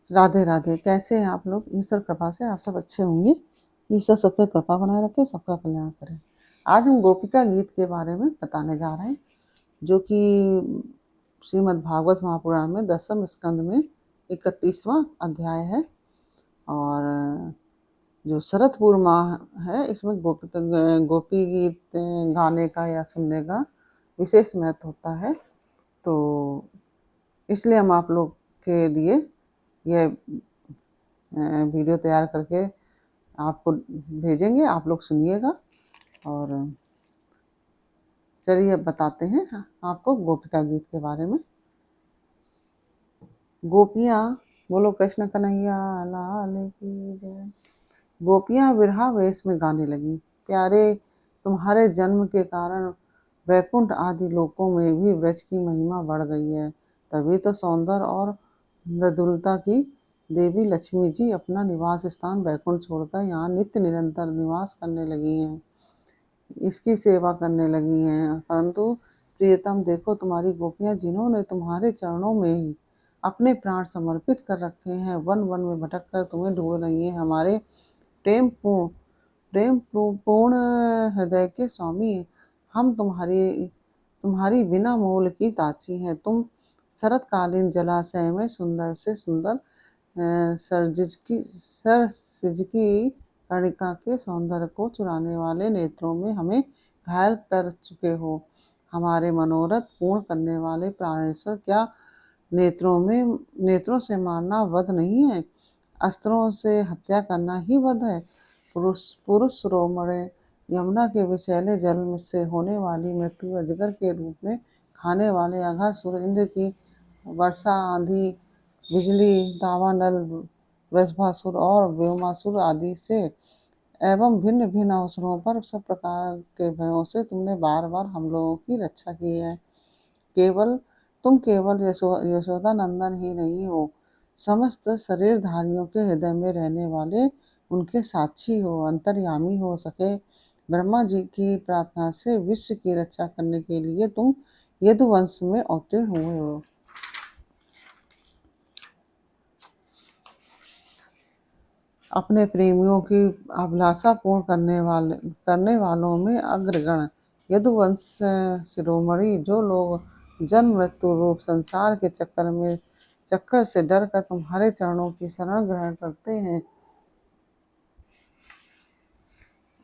राधे राधे। कैसे हैं आप लोग? ईश्वर कृपा से आप सब अच्छे होंगे। ईश्वर सब पे कृपा बनाए रखे, सबका कल्याण करें। आज हम गोपिका गीत के बारे में बताने जा रहे हैं, जो कि श्रीमद् भागवत महापुराण में 10वें स्कंद में 31वां अध्याय है। और जो शरदपूर माह है, इसमें गोपी गीत गाने का या सुनने का विशेष महत्व होता है। तो इसलिए हम आप लोग के लिए यह वीडियो तैयार करके आपको भेजेंगे, आप लोग सुनिएगा। और चलिए अब बताते हैं आपको गोपिका गीत के बारे में। गोपियाँ बोलो कृष्ण कन्हैया लाल की जय। गोपियाँ विरहा वेश में गाने लगी, प्यारे तुम्हारे जन्म के कारण वैकुंठ आदि लोकों में भी व्रज की महिमा बढ़ गई है। तभी तो सौंदर्य और मृदुलता की देवी लक्ष्मी जी अपना निवास स्थान वैकुंठ छोड़कर यहाँ नित्य निरंतर निवास करने लगी हैं, इसकी सेवा करने लगी हैं। परंतु प्रियतम देखो, तुम्हारी गोपियाँ जिन्होंने तुम्हारे चरणों में ही अपने प्राण समर्पित कर रखे हैं, वन वन में भटक कर तुम्हें ढूंढ रही हैं। हमारे प्रेम पूर्ण हृदय के स्वामी, हम तुम्हारी बिना मोल की दासी हैं। तुम शरतकालीन जलाशय में सुंदर से सुंदर सरसिजकी कणिका के सौंदर्य को चुराने वाले नेत्रों में हमें घायल कर चुके हो। हमारे मनोरथ पूर्ण करने वाले प्राणेश्वर, क्या नेत्रों से मारना वध नहीं है? अस्त्रों से हत्या करना ही वध है? पुरुष शिरोमणि यमुना के विषैले जल से होने वाली मृत्यु अजगर के रूप में खाने वाले अघासुर, इंद्र की वर्षा, आंधी, बिजली, दावानल, वृषभासुर और व्योमासुर आदि से एवं भिन्न भिन्न अवसरों पर सब प्रकार के भयों से तुमने बार बार हम लोगों की रक्षा की है। केवल यशोदा नंदन ही नहीं हो, समस्त शरीरधारियों के हृदय में रहने वाले उनके साक्षी हो, अंतर्यामी हो सके। ब्रह्मा जी की प्रार्थना से विश्व की रक्षा करने के लिए तुम यदुवंश में अवतीर्ण हुए हो। अपने प्रेमियों की अभिलाषा पूर्ण करने वालों में अग्रगण यदुवंश शिरोमणि, जो लोग जन्म मृत्यु रूप संसार के चक्कर से डर कर तुम्हारे चरणों की शरण ग्रहण करते हैं,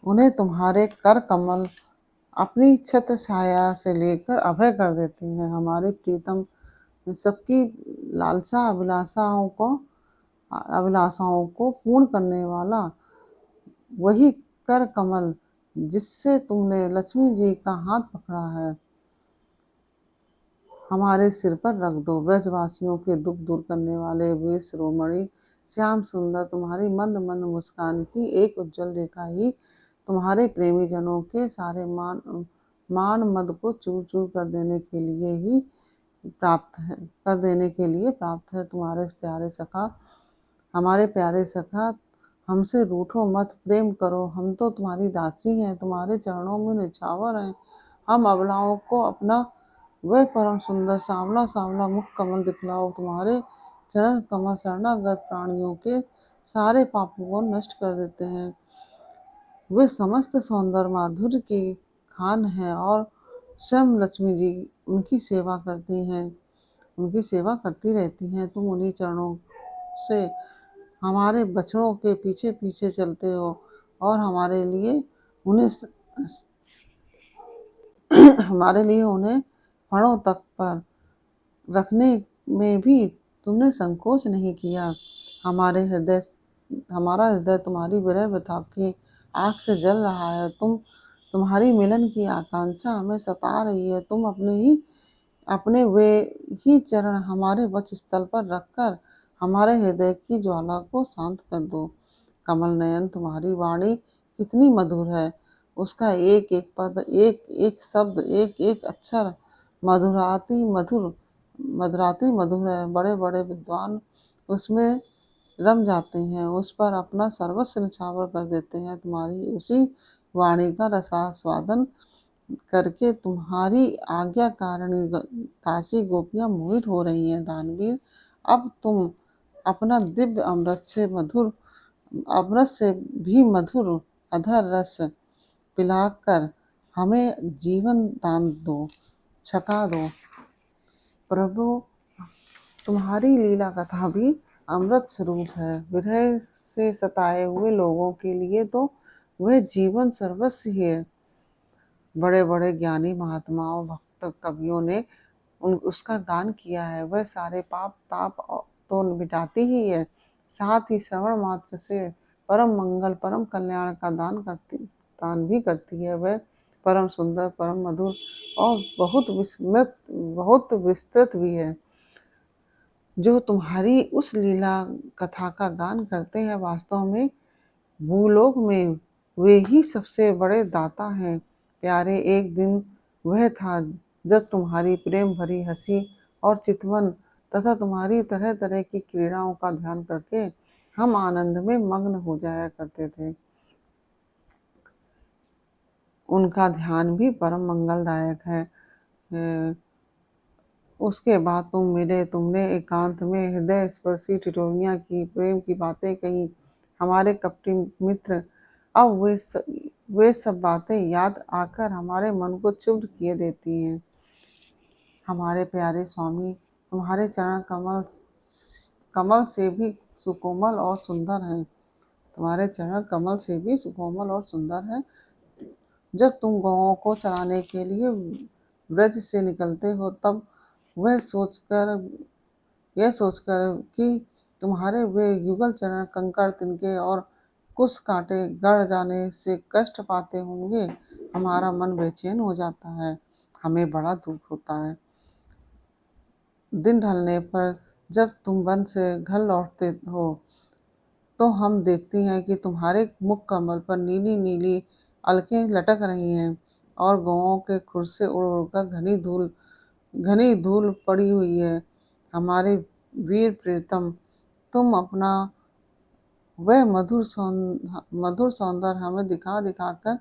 उन्हें तुम्हारे कर कमल अपनी छत्र छाया से लेकर अभय कर देते हैं। हमारे प्रीतम सबकी लालसा अभिलाषाओं को पूर्ण करने वाला वही कर कमल जिससे तुमने लक्ष्मी जी का हाथ पकड़ा है, हमारे सिर पर रख दो। ब्रजवासियों के दुख दूर करने वाले वीर शिरोमणि श्याम सुंदर, तुम्हारी मंद मंद मुस्कान की एक उज्जवल रेखा ही तुम्हारे प्रेमी जनों के सारे मान मद को चूर चूर कर देने के लिए प्राप्त है। हमारे प्यारे सखा, हमसे रूठो मत, प्रेम करो। हम तो तुम्हारी दासी हैं, तुम्हारे चरणों में निछावर हैं। हम अबलाओं को अपना वह परम सुंदर सांवला सांवला मुख कमल दिखलाओ। तुम्हारे चरण कमल शरणागत प्राणियों के सारे पापों को नष्ट कर देते हैं। वे समस्त सौंदर्य माधुर्य की खान है और स्वयं लक्ष्मी जी उनकी सेवा करती रहती हैं। तुम उन्हीं चरणों से हमारे बछड़ों के पीछे पीछे चलते हो और हमारे लिए उन्हें फणों तक पर रखने में भी तुमने संकोच नहीं किया। हमारा हृदय तुम्हारी विरह व्यथा की आग से जल रहा है। तुम्हारी मिलन की आकांक्षा हमें सता रही है। तुम अपने वे ही चरण हमारे वक्ष स्थल पर रखकर हमारे हृदय की ज्वाला को शांत कर दो। कमल नयन, तुम्हारी वाणी कितनी मधुर है, उसका एक एक पद, एक एक शब्द, एक एक अक्षर मधुराति मधुर है। बड़े बड़े विद्वान उसमें रम जाते हैं, उस पर अपना सर्वस्व निछावर कर देते हैं। तुम्हारी उसी वाणी का रसास्वादन करके तुम्हारी आज्ञाकारिणी काशी गोपियां मोहित हो रही हैं। दानवीर, अब तुम अपना दिव्य अमृत से भी मधुर अधर रस पिलाकर हमें जीवन दान दो, छका दो। प्रभु, तुम्हारी लीला कथा भी अमृत स्वरूप है। विरह से सताए हुए लोगों के लिए तो वह जीवन सर्वस्व ही है। बड़े बड़े ज्ञानी महात्माओं भक्त कवियों ने उसका गान किया है। वह सारे पाप ताप तो मिटाती ही है, साथ ही श्रवण मात्र से परम मंगल परम कल्याण का दान भी करती है। वह परम सुंदर परम मधुर और बहुत विस्तृत भी है। जो तुम्हारी उस लीला कथा का गान करते हैं, वास्तव में भूलोक में वे ही सबसे बड़े दाता हैं। प्यारे, एक दिन वह था जब तुम्हारी प्रेम भरी हंसी और चितवन तथा तुम्हारी तरह तरह की क्रीड़ाओं का ध्यान करके हम आनंद में मग्न हो जाया करते थे। उनका ध्यान भी परम मंगलदायक है। उसके बाद तुम मिले, तुमने एकांत में हृदय स्पर्शी टिटोलियां की, प्रेम की बातें कही। हमारे कपटी मित्र, अब वे सब बातें याद आकर हमारे मन को क्षुब्ध किए देती हैं। हमारे प्यारे स्वामी, तुम्हारे चरण कमल से भी सुकोमल और सुंदर हैं। तुम्हारे चरण कमल से भी सुकोमल और सुंदर हैं। जब तुम गौओं को चराने के लिए ब्रज से निकलते हो, तब यह सोचकर कि तुम्हारे वे युगल चरण कंकड़ तिनके और कुछ कांटे गड़ जाने से कष्ट पाते होंगे, हमारा मन बेचैन हो जाता है। हमें बड़ा दुख होता है। दिन ढलने पर जब तुम वन से घर लौटते हो, तो हम देखते हैं कि तुम्हारे मुख कमल पर नीली नीली अलकें लटक रही हैं और गौओं के खुर से उड़ उड़कर घनी धूल पड़ी हुई है। हमारे वीर प्रीतम, तुम अपना वह मधुर सौंदर्य हमें दिखा दिखाकर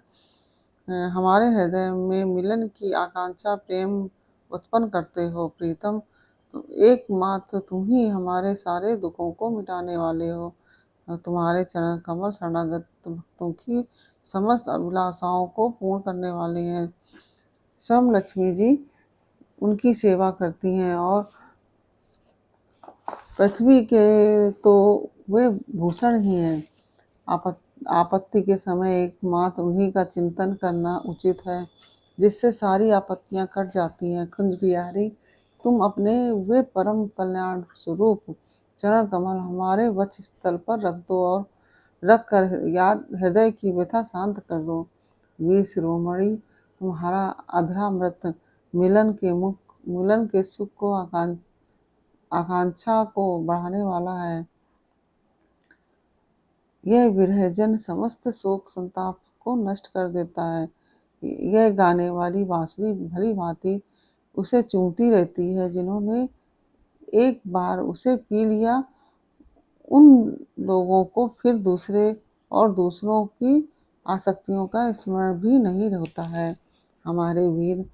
हमारे हृदय में मिलन की आकांक्षा प्रेम उत्पन्न करते हो। प्रीतम, एकमात्र तुम ही हमारे सारे दुखों को मिटाने वाले हो। तुम्हारे चरण कमल शरणागत भक्तों की समस्त अभिलाषाओं को पूर्ण करने वाले हैं। स्वयं लक्ष्मी जी उनकी सेवा करती हैं और पृथ्वी के तो वे भूषण ही हैं। आपत्ति के समय एकमात्र उन्हीं का चिंतन करना उचित है, जिससे सारी आपत्तियां कट जाती हैं। कुंज बिहारी, तुम अपने वे परम कल्याण स्वरूप चरण कमल हमारे वक्ष स्थल पर रख दो और रख कर याद हृदय की व्यथा शांत कर दो। वीर शिरोमणि, तुम्हारा अधरामृत मिलन के सुख को आकांक्षा को बढ़ाने वाला है। यह विरहजन समस्त शोक संताप को नष्ट कर देता है। यह गाने वाली बांसुरी भली भांति उसे चूमती रहती है। जिन्होंने एक बार उसे पी लिया, उन लोगों को फिर दूसरों की आसक्तियों का स्मरण भी नहीं होता है। हमारे वीर,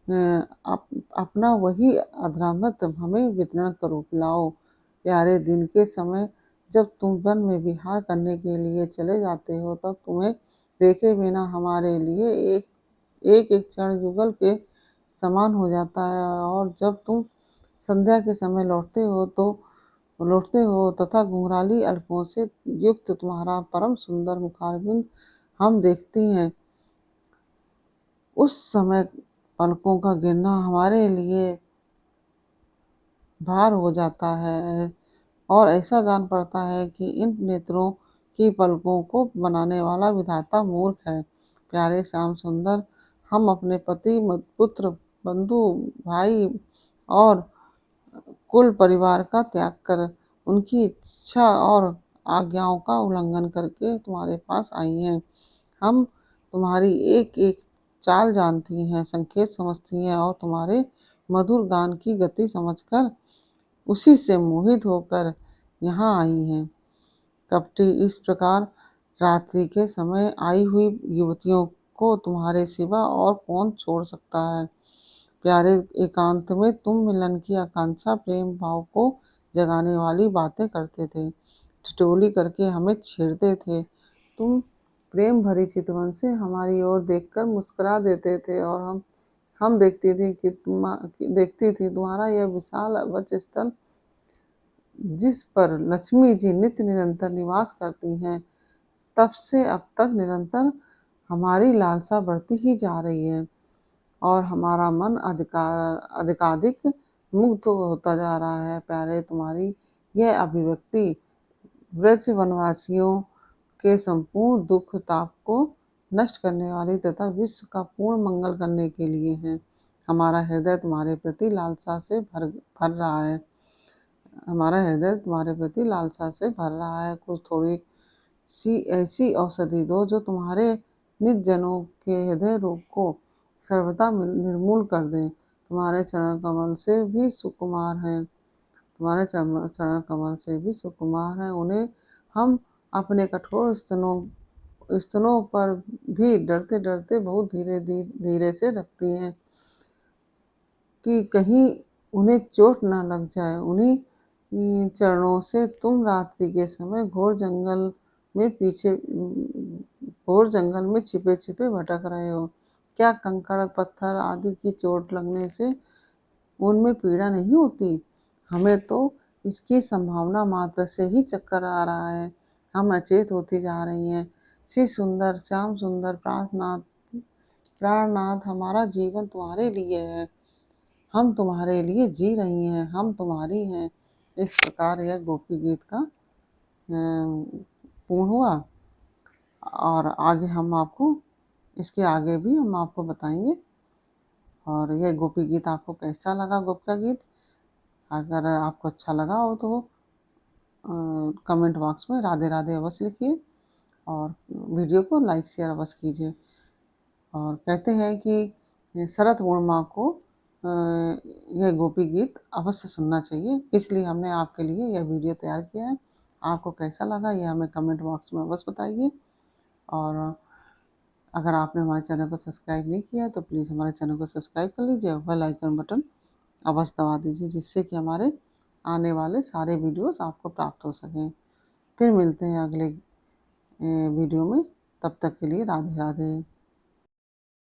अपना वही अधरामृत हमें वितरण करो, पिलाओ। प्यारे, दिन के समय जब तुम वन में विहार करने के लिए चले जाते हो, तब तुम्हें देखे बिना हमारे लिए एक क्षण युगल के समान हो जाता है। और जब तुम संध्या के समय लौटते हो तथा घुंघराली अल्पों से युक्त तुम्हारा परम सुंदर मुखारविंद हम देखते हैं, उस समय पलकों का गिरना हमारे लिए भार हो जाता है और ऐसा जान पड़ता है कि इन नेत्रों की पलकों को बनाने वाला विधाता मूर्ख है। प्यारे श्याम सुंदर, हम अपने पति पुत्र बंधु भाई और कुल परिवार का त्याग कर उनकी इच्छा और आज्ञाओं का उल्लंघन करके तुम्हारे पास आई हैं। हम तुम्हारी एक एक चाल जानती हैं, संकेत समझती हैं और तुम्हारे मधुर गान की गति समझकर उसी से मोहित होकर यहाँ आई हैं। कपटी, इस प्रकार रात्रि के समय आई हुई युवतियों को तुम्हारे सिवा और कौन छोड़ सकता है। प्यारे, एकांत में तुम मिलन की आकांक्षा प्रेम भाव को जगाने वाली बातें करते थे, ठिठोली करके हमें छेड़ते थे। तुम प्रेम भरी चितवन से हमारी ओर देखकर मुस्कुरा देते थे और हम देखती थी तुम्हारा यह विशाल वक्ष स्थल जिस पर लक्ष्मी जी नित्य निरंतर निवास करती हैं। तब से अब तक निरंतर हमारी लालसा बढ़ती ही जा रही है और हमारा मन अधिकाधिक मुग्ध होता जा रहा है। प्यारे, तुम्हारी यह अभिव्यक्ति ब्रज वनवासियों के संपूर्ण दुख ताप को नष्ट करने वाली तथा विश्व का पूर्ण मंगल करने के लिए है। हमारा हृदय तुम्हारे प्रति लालसा से भर रहा है। हमारा हृदय तुम्हारे प्रति लालसा से भर रहा है। कुछ थोड़ी सी ऐसी औषधि दो जो तुम्हारे निज जनों के हृदय रोग को सर्वथा निर्मूल कर दे। तुम्हारे चरण कमल से भी सुकुमार हैं। तुम्हारे चरण कमल से भी सुकुमार हैं। उन्हें हम अपने कठोर स्तनों पर भी डरते डरते बहुत धीरे से रखती हैं कि कहीं उन्हें चोट न लग जाए। उन्हीं चरणों से तुम रात्रि के समय घोर जंगल में छिपे छिपे भटक रहे हो। क्या कंकड़ पत्थर आदि की चोट लगने से उनमें पीड़ा नहीं होती? हमें तो इसकी संभावना मात्र से ही चक्कर आ रहा है। हम अचेत होती जा रही हैं। श्री सुंदर, श्याम सुंदर, प्राणनाथ, हमारा जीवन तुम्हारे लिए है। हम तुम्हारे लिए जी रही हैं। हम तुम्हारी हैं। इस प्रकार यह गोपी गीत का पूर्ण हुआ और आगे हम आपको इसके आगे भी हम आपको बताएंगे। और यह गोपी गीत आपको कैसा लगा? गोपिका गीत अगर आपको अच्छा लगा हो तो कमेंट बॉक्स में राधे राधे अवश्य लिखिए और वीडियो को लाइक शेयर अवश्य कीजिए। और कहते हैं कि शरद पूर्णिमा को यह गोपी गीत अवश्य सुनना चाहिए, इसलिए हमने आपके लिए यह वीडियो तैयार किया है। आपको कैसा लगा यह हमें कमेंट बॉक्स में अवश्य बताइए। और अगर आपने हमारे चैनल को सब्सक्राइब नहीं किया है तो प्लीज़ हमारे चैनल को सब्सक्राइब कर लीजिए और बेल आइकन बटन अवश्य दबा दीजिए, जिससे कि हमारे आने वाले सारे वीडियोस आपको प्राप्त हो सकें। फिर मिलते हैं अगले वीडियो में। तब तक के लिए राधे राधे।